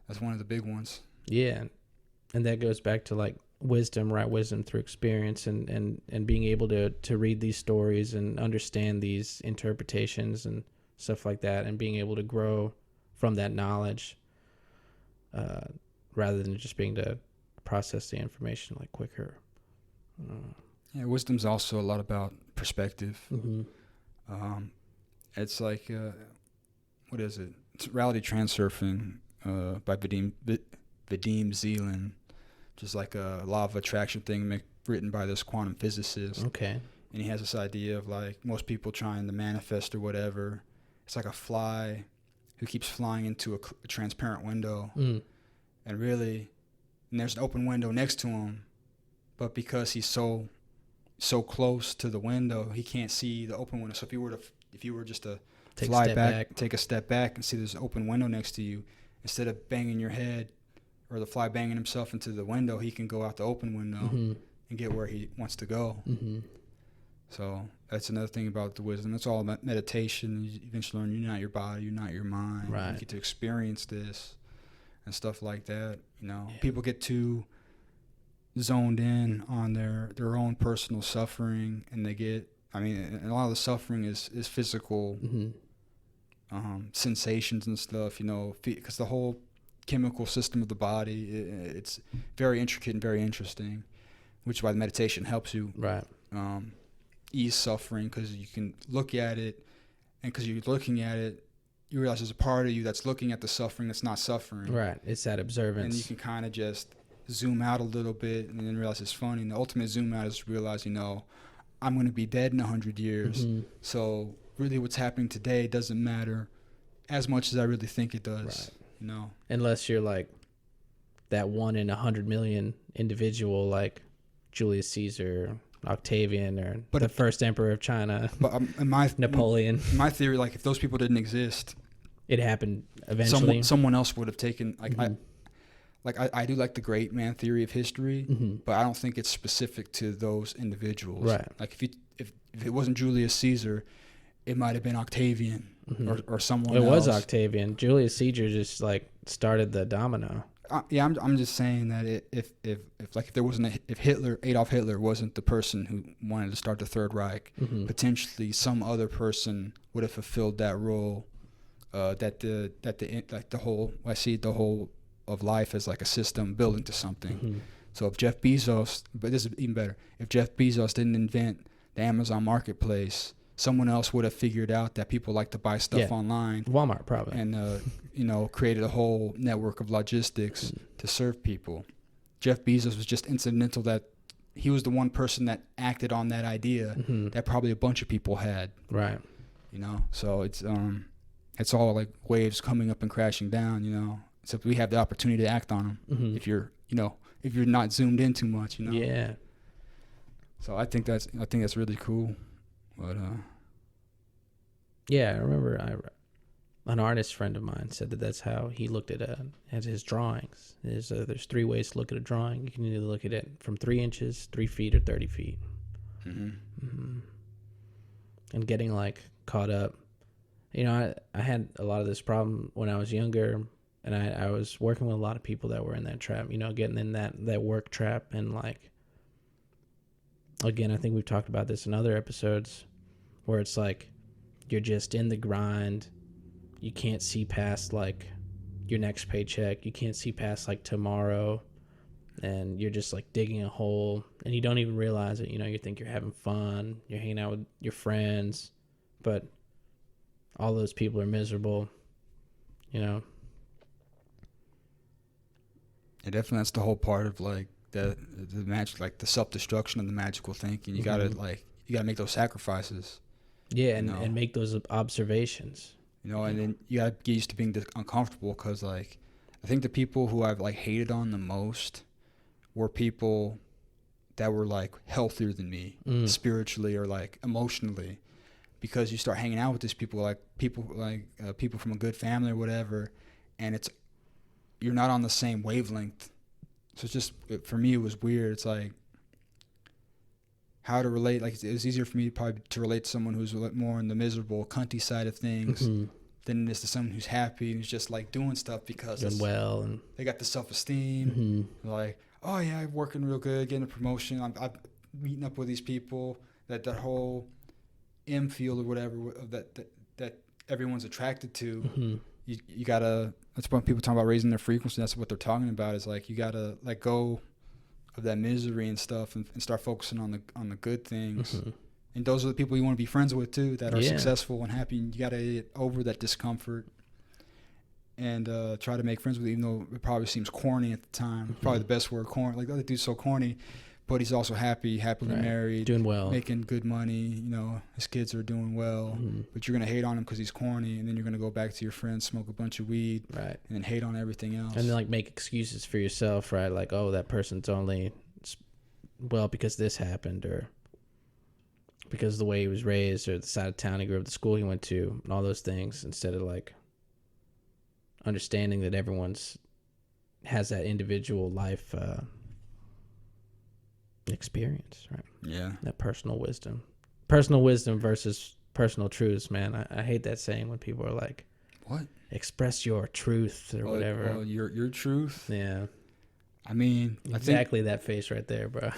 that's one of the big ones. Yeah, and that goes back to like wisdom, right? Wisdom through experience, and being able to read these stories and understand these interpretations and stuff like that, and being able to grow from that knowledge, rather than just being to process the information like quicker. Yeah, wisdom's also a lot about perspective. It's like, what is it? It's reality transurfing by Vadim Zeland, just like a law of attraction thing written by this quantum physicist. Okay. And he has this idea of like most people trying to manifest or whatever. It's like a fly who keeps flying into a transparent window. And there's an open window next to him, but because he's so close to the window, he can't see the open window. So if you were just to fly back, take a step back and see there's an open window next to you, instead of banging your head or the fly banging himself into the window, he can go out the open window and get where he wants to go. So that's another thing about the wisdom. It's all about meditation. You eventually learn you're not your body, you're not your mind. Right. You get to experience this and stuff like that. People get too zoned in on their own personal suffering, and and a lot of the suffering is physical sensations and stuff, because the whole chemical system of the body, it's very intricate and very interesting, which is why the meditation helps you ease suffering, because you can look at it, and because you're looking at it, you realize there's a part of you that's looking at the suffering that's not suffering. Right. It's that observance. And you can kind of just zoom out a little bit and then realize it's funny. And the ultimate zoom out is realize, I'm going to be dead in 100 years. Mm-hmm. So really what's happening today doesn't matter as much as I really think it does. Right. Unless you're like that 1 in 100 million individual like Julius Caesar, Octavian, or the first emperor of China, but Napoleon. My theory, like if those people didn't exist, it happened eventually. Someone else would have taken like Mm-hmm. I do like the great man theory of history, Mm-hmm. but I don't think it's specific to those individuals. Right. Like if it wasn't Julius Caesar, it might have been Octavian or someone else. It was Octavian. Julius Caesar just like started the domino. I'm just saying that if there wasn't if Adolf Hitler wasn't the person who wanted to start the Third Reich, potentially some other person would have fulfilled that role. The whole of life as like a system building to something. Mm-hmm. So if Jeff Bezos, but this is even better, if Jeff Bezos didn't invent the Amazon marketplace, someone else would have figured out that people like to buy stuff online. Walmart probably. And created a whole network of logistics to serve people. Jeff Bezos was just incidental that he was the one person that acted on that idea that probably a bunch of people had. Right. So it's all like waves coming up and crashing down, except we have the opportunity to act on them if you're not zoomed in too much, Yeah. So I think that's really cool. But yeah, I remember an artist friend of mine said that's how he looked at his drawings. There's 3 ways to look at a drawing. You can either look at it from 3 inches, 3 feet, or 30 feet. And getting like caught up. I had a lot of this problem when I was younger, and I was working with a lot of people that were in that trap, getting in that work trap. And like, again, I think we've talked about this in other episodes where it's like you're just in the grind. You can't see past like your next paycheck. You can't see past like tomorrow, and you're just like digging a hole, and you don't even realize it. You think you're having fun, you're hanging out with your friends, but all those people are miserable. Yeah, definitely. That's the whole part of like the magic, like the self-destruction of the magical thinking. You gotta make those sacrifices. Yeah, and make those observations. And then you gotta get used to being uncomfortable, because like I think the people who I've like hated on the most were people that were like healthier than me spiritually or like emotionally, because you start hanging out with these people people from a good family or whatever, and you're not on the same wavelength. So it's just, for me, it was weird. It's like how to relate. Like, it was easier for me probably to relate to someone who's more in the miserable, cunty side of things than it is to someone who's happy and who's just like doing stuff because doing well, and they got the self-esteem. Like, oh yeah, I'm working real good, getting a promotion. I'm meeting up with these people. That whole M field or whatever that everyone's attracted to. You gotta. That's when people talk about raising their frequency. That's what they're talking about. Is like you gotta let go of that misery and stuff, and start focusing on the good things. And those are the people you want to be friends with too, that are successful and happy. And you gotta get over that discomfort and try to make friends with it, even though it probably seems corny at the time. Probably the best word, corny. Like, oh, that dude's so corny. But he's also happily married, doing well, making good money. His kids are doing well. But you're gonna hate on him because he's corny, and then you're gonna go back to your friends, smoke a bunch of weed, right? And then hate on everything else. And then like make excuses for yourself, right? Like, oh, that person's only because this happened, or because of the way he was raised, or the side of town he grew up, the school he went to, and all those things. Instead of like understanding that everyone's has that individual life. Experience, right? Yeah. That personal wisdom versus personal truths, man. I hate that saying when people are like, what? Express your truth or whatever. Your truth? Yeah. I mean, exactly that face right there, bro.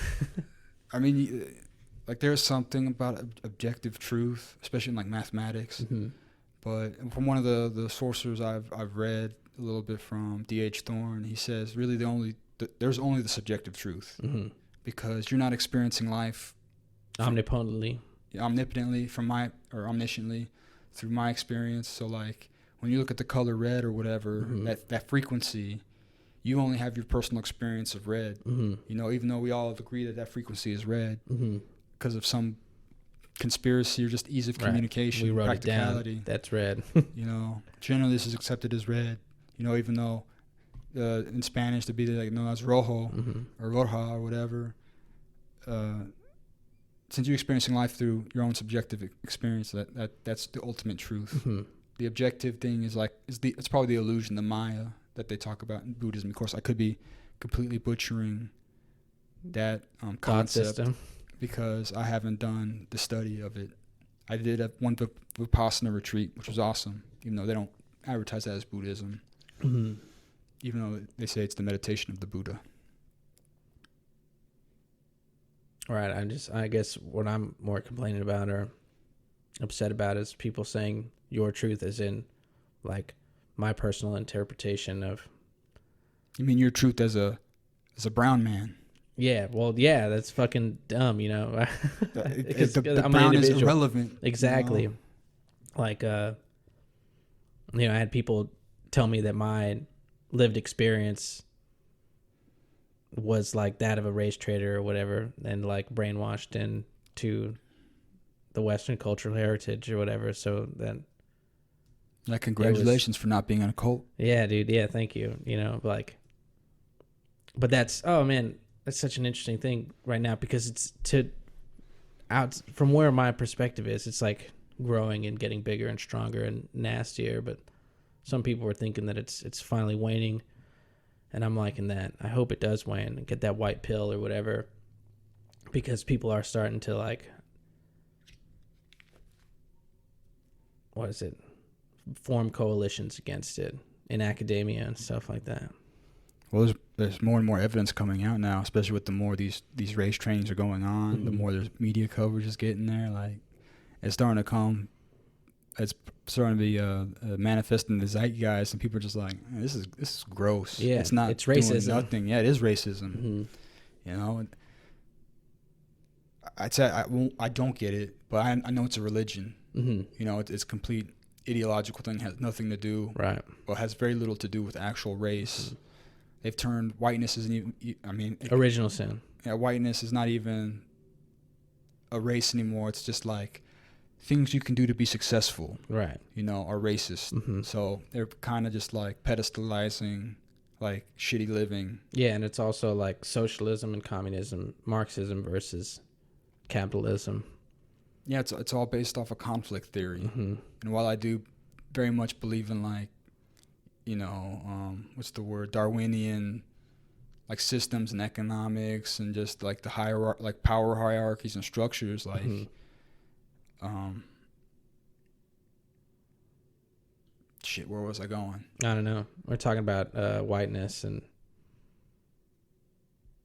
I mean, like there's something about objective truth, especially in like mathematics. But from one of the sources I've read a little bit from D.H. Thorne, he says really there's only the subjective truth. Because you're not experiencing life omnipotently omnisciently through my experience. So like when you look at the color red or whatever, that frequency, you only have your personal experience of red. You know, even though we all agree that frequency is red because of some conspiracy or just ease of communication, we wrote practicality. It down. That's red. You know, generally this is accepted as red. You know, even though in Spanish to be like known as rojo or roja or whatever. Since you're experiencing life through your own subjective experience, that's the ultimate truth. The objective thing it's probably the illusion, the Maya that they talk about in Buddhism. Of course, I could be completely butchering that concept because I haven't done the study of it. I did one Vipassana retreat, which was awesome, even though they don't advertise that as Buddhism, even though they say it's the meditation of the Buddha. Right. I guess what I'm more complaining about or upset about is people saying your truth is in like my personal interpretation of. You mean your truth as a brown man? Yeah. Well, yeah, that's fucking dumb, you know. the brown is irrelevant. Exactly. You know? Like, I had people tell me that my lived experience was like that of a race trader or whatever, and like brainwashed into the Western cultural heritage or whatever. So then, like, congratulations for not being in a cult. Yeah, dude. Yeah, thank you. You know, like, but that's such an interesting thing right now because it's out from where my perspective is. It's like growing and getting bigger and stronger and nastier. But some people are thinking that it's finally waning. And I'm liking that. I hope it does wane and get that white pill or whatever, because people are starting to like, form coalitions against it in academia and stuff like that. Well, there's more and more evidence coming out now, especially with the more these race trainings are going on, the more there's media coverage is getting there. Like, it's starting to come. It's starting to be manifesting the zeitgeist, and people are just like, this is gross. Yeah, it's not. It's racism. Doing nothing. Yeah, it is racism. You know, I'd say I don't get it, but I know it's a religion. You know, it's a complete ideological thing. Has nothing to do. Right. Well, has very little to do with actual race. They've turned whiteness isn't even. I mean, original sin. Yeah, whiteness is not even a race anymore. It's just like things you can do to be successful, right? You know, are racist. So they're kind of just like pedestalizing like shitty living. Yeah, and it's also like socialism and communism, Marxism versus capitalism. Yeah, it's all based off of conflict theory. And while I do very much believe in like, you know, what's the word, Darwinian like systems and economics and just like the like power hierarchies and structures, like shit, where was I going? I don't know. We're talking about whiteness and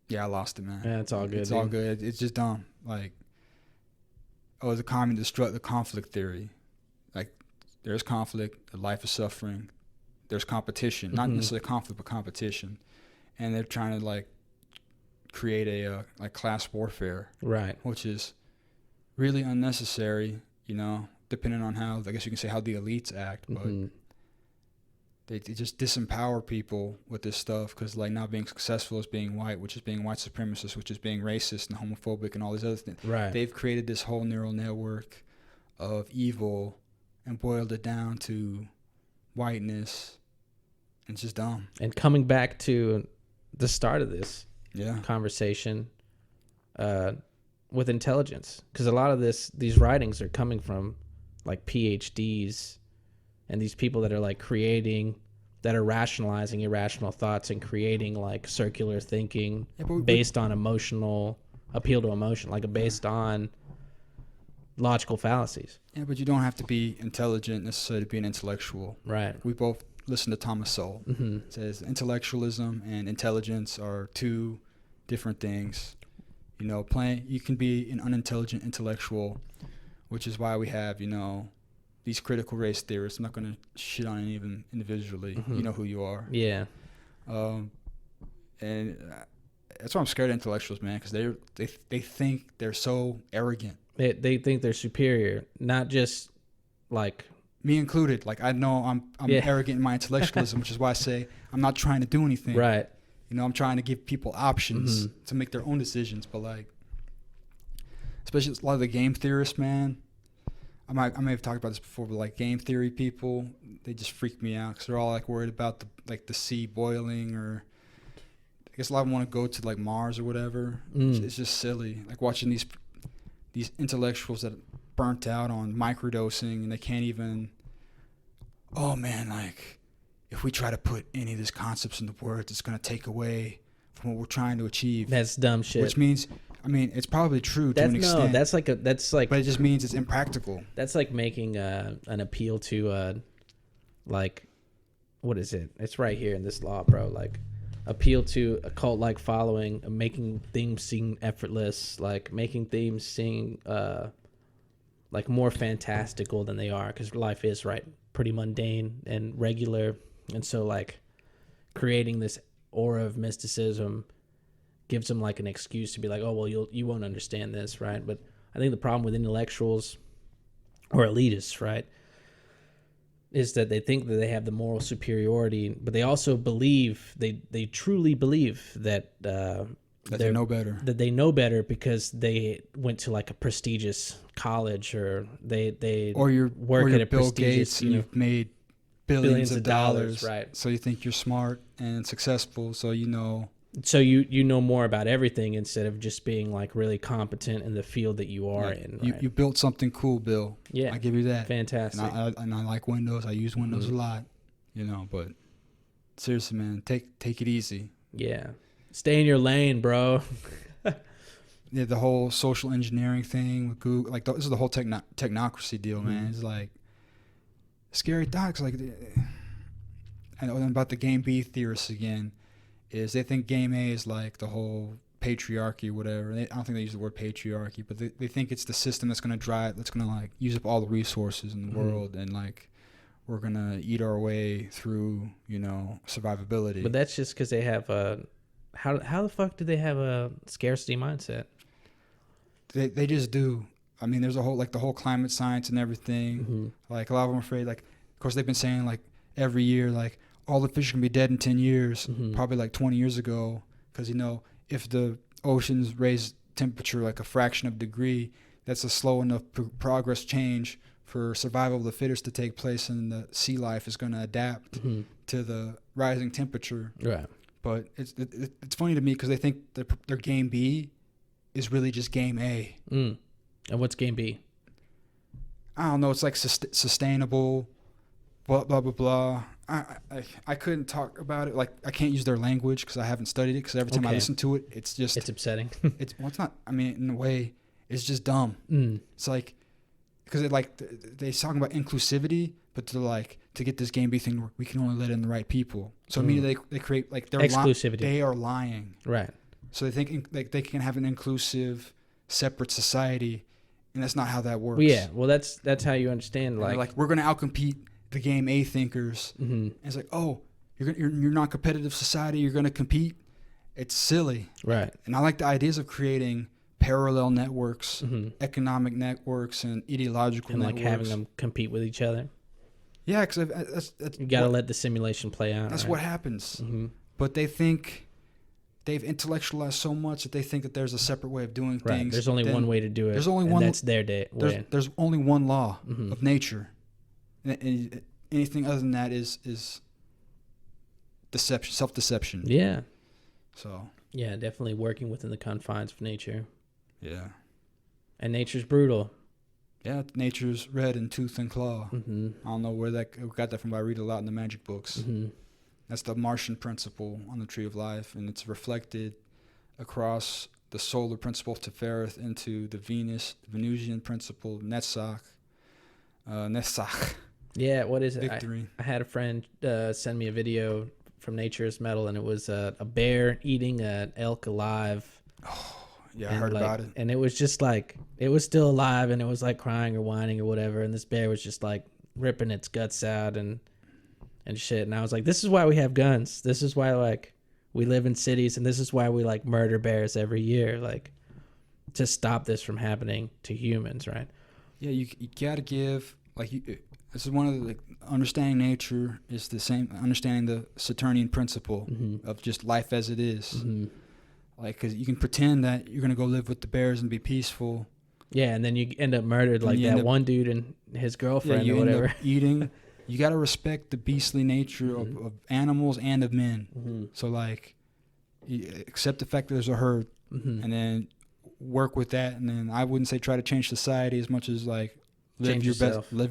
yeah, I lost it, man. Yeah, it's all good. It's all good. It's just dumb. Like, the conflict theory. Like, there's conflict, life is suffering, there's competition, not necessarily conflict, but competition, and they're trying to like create a like class warfare, right? Which is really unnecessary, you know, depending on how, I guess you can say, how the elites act, but they just disempower people with this stuff because, like, not being successful is being white, which is being white supremacist, which is being racist and homophobic and all these other things. Right. They've created this whole neural network of evil and boiled it down to whiteness. And it's just dumb. And coming back to the start of this conversation, with intelligence, because a lot of these writings are coming from like PhDs and these people that are like that are rationalizing irrational thoughts and creating like circular thinking based on emotional appeal to emotion, like based on logical fallacies. Yeah, but you don't have to be intelligent necessarily to be an intellectual. Right. We both listen to Thomas Sowell. It says intellectualism and intelligence are two different things. You know, you can be an unintelligent intellectual, which is why we have, you know, these critical race theorists. I'm not going to shit on any of them individually. You know who you are. Yeah. And that's why I'm scared of intellectuals, man, because they think they're so arrogant. They think they're superior, not just like me included. Like, I know I'm Yeah. arrogant in my intellectualism, which is why I say I'm not trying to do anything. Right. You know, I'm trying to give people options Mm-hmm. to make their own decisions. But like, especially a lot of the game theorists, man. I may have talked about this before, but like game theory people, they just freak me out because they're all like worried about the sea boiling, or I guess a lot of them want to go to like Mars or whatever. It's just silly. Like watching these intellectuals that burnt out on microdosing and they can't even. Oh man, like if we try to put any of these concepts into words, it's gonna take away from what we're trying to achieve. That's dumb shit. Which means, I mean, it's probably true to an extent. No, that's like. But it just means it's impractical. That's like making an appeal to like, what is it? It's right here in this law, bro. Like, appeal to a cult-like following, making things seem effortless, like making things seem like more fantastical than they are, because life is pretty mundane and regular, and so like creating this aura of mysticism gives them like an excuse to be like, oh well, you won't understand this, right? But I think the problem with intellectuals or elitists, right, is that they think that they have the moral superiority, but they also believe they truly believe that they know better. That they know better because they went to like a prestigious college, or they or you're work or you're at a Bill prestigious, Gates and you've made billions of dollars, right? So you think you're smart and successful, so you know. So you know more about everything instead of just being like really competent in the field that you are in. Right? You built something cool, Bill. Yeah, I give you that. Fantastic. And I like Windows. I use Windows a lot, you know. But seriously, man, take it easy. Yeah, stay in your lane, bro. Yeah, the whole social engineering thing with Google, like this is the whole technocracy deal, man. It's like scary thoughts. Like, and about the game B theorists again, is they think game A is like the whole patriarchy, whatever. I don't think they use the word patriarchy, but they think it's the system that's going to drive, that's going to like use up all the resources in the world, and like we're going to eat our way through, you know, survivability. But that's just because they have a. How the fuck do they have a scarcity mindset? They just do. I mean, there's a whole like the whole climate science and everything. Like a lot of them are afraid. Like, of course, they've been saying like every year, like all the fish are gonna be dead in 10 years. Probably like 20 years ago, because you know if the oceans raise temperature like a fraction of a degree, that's a slow enough progress change for survival of the fittest to take place, and the sea life is going to adapt to the rising temperature. Right. But it's funny to me because they think that their game B is really just game A. And what's game B? I don't know. It's like sustainable, blah, blah, blah, blah. I couldn't talk about it. Like, I can't use their language because I haven't studied it, because every time I listen to it, it's just... It's upsetting. It's not... I mean, in a way, it's just dumb. It's like... Because they're talking about inclusivity, but they're like, to get this game B thing, we can only let in the right people. So immediately they create... like they're exclusivity. They are lying. Right. So they think like they can have an inclusive, separate society, and that's not how that works. Well, yeah. Well, that's how you understand. Like we're going to outcompete the game A thinkers. And it's like, oh, you're not competitive society. You're going to compete. It's silly. Right. And I like the ideas of creating parallel networks, economic networks, and ideological and networks. Like having them compete with each other. Yeah, because that's you got to let the simulation play out. That's right? what happens. But they think they've intellectualized so much that they think that there's a separate way of doing right. things. There's only one way to do it. There's only one. That's their way. There's only one law of nature. And anything other than that is deception, self-deception. Yeah. So. Yeah, definitely working within the confines of nature. Yeah. And nature's brutal. Yeah, nature's red in tooth and claw. I don't know where we got that from, but I read a lot in the magic books. That's the Martian principle on the Tree of Life, and it's reflected across the solar principle of Tefereth into the Venusian principle, Netzach. Yeah, what is it? Victory. I had a friend send me a video from Nature's Metal, and it was a bear eating an elk alive. Oh, yeah, I heard about it. And it was just like, it was still alive, and it was like crying or whining or whatever, and this bear was just like ripping its guts out and shit. And I was like, this is why we have guns. This is why like we live in cities, and this is why we like murder bears every year, like to stop this from happening to humans, right? Yeah, you gotta give this is one of the, like, understanding nature is the same, understanding the Saturnian principle of just life as it is. Like, because you can pretend that you're going to go live with the bears and be peaceful. Yeah, and then you end up murdered like that one dude and his girlfriend or whatever. End up eating. You got to respect the beastly nature of animals and of men. So, like, accept the fact that there's a herd and then work with that. And then I wouldn't say try to change society as much as, like, live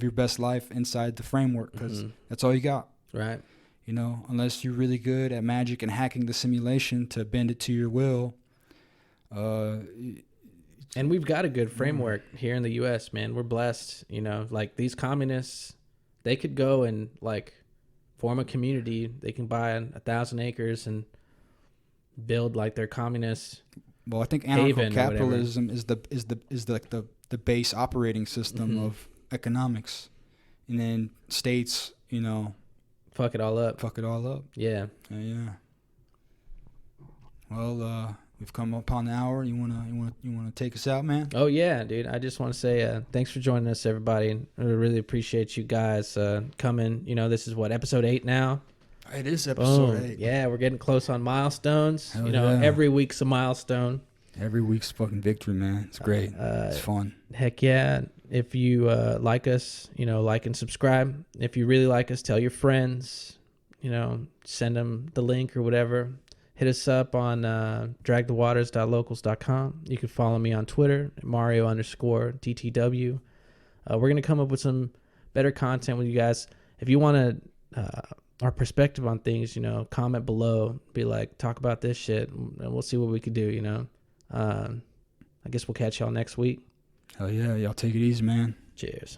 your best life inside the framework, because that's all you got. Right. You know, unless you're really good at magic and hacking the simulation to bend it to your will. And we've got a good framework here in the U.S., man. We're blessed, you know. Like, these communists, they could go and, like, form a community. They can buy 1,000 acres and build, like, their communist. Well, I think anarcho-capitalism is the base operating system of economics, and then states, you know, fuck it all up. Yeah. Yeah. Well, we've come upon the hour. You wanna take us out, man? Oh yeah, dude. I just want to say thanks for joining us, everybody. I really appreciate you guys coming. You know, this is what, episode 8 now. It is episode 8. Yeah, we're getting close on milestones. Hell, you know, every week's a milestone. Every week's fucking victory, man. It's great. It's fun. Heck yeah. If you like us, you know, like and subscribe. If you really like us, tell your friends. You know, send them the link or whatever. Hit us up on dragthewaters.locals.com. You can follow me on Twitter, Mario_TTW. We're going to come up with some better content with you guys. If you want our perspective on things, you know, comment below. Be like, talk about this shit, and we'll see what we can do, you know. I guess we'll catch y'all next week. Hell yeah. Y'all take it easy, man. Cheers.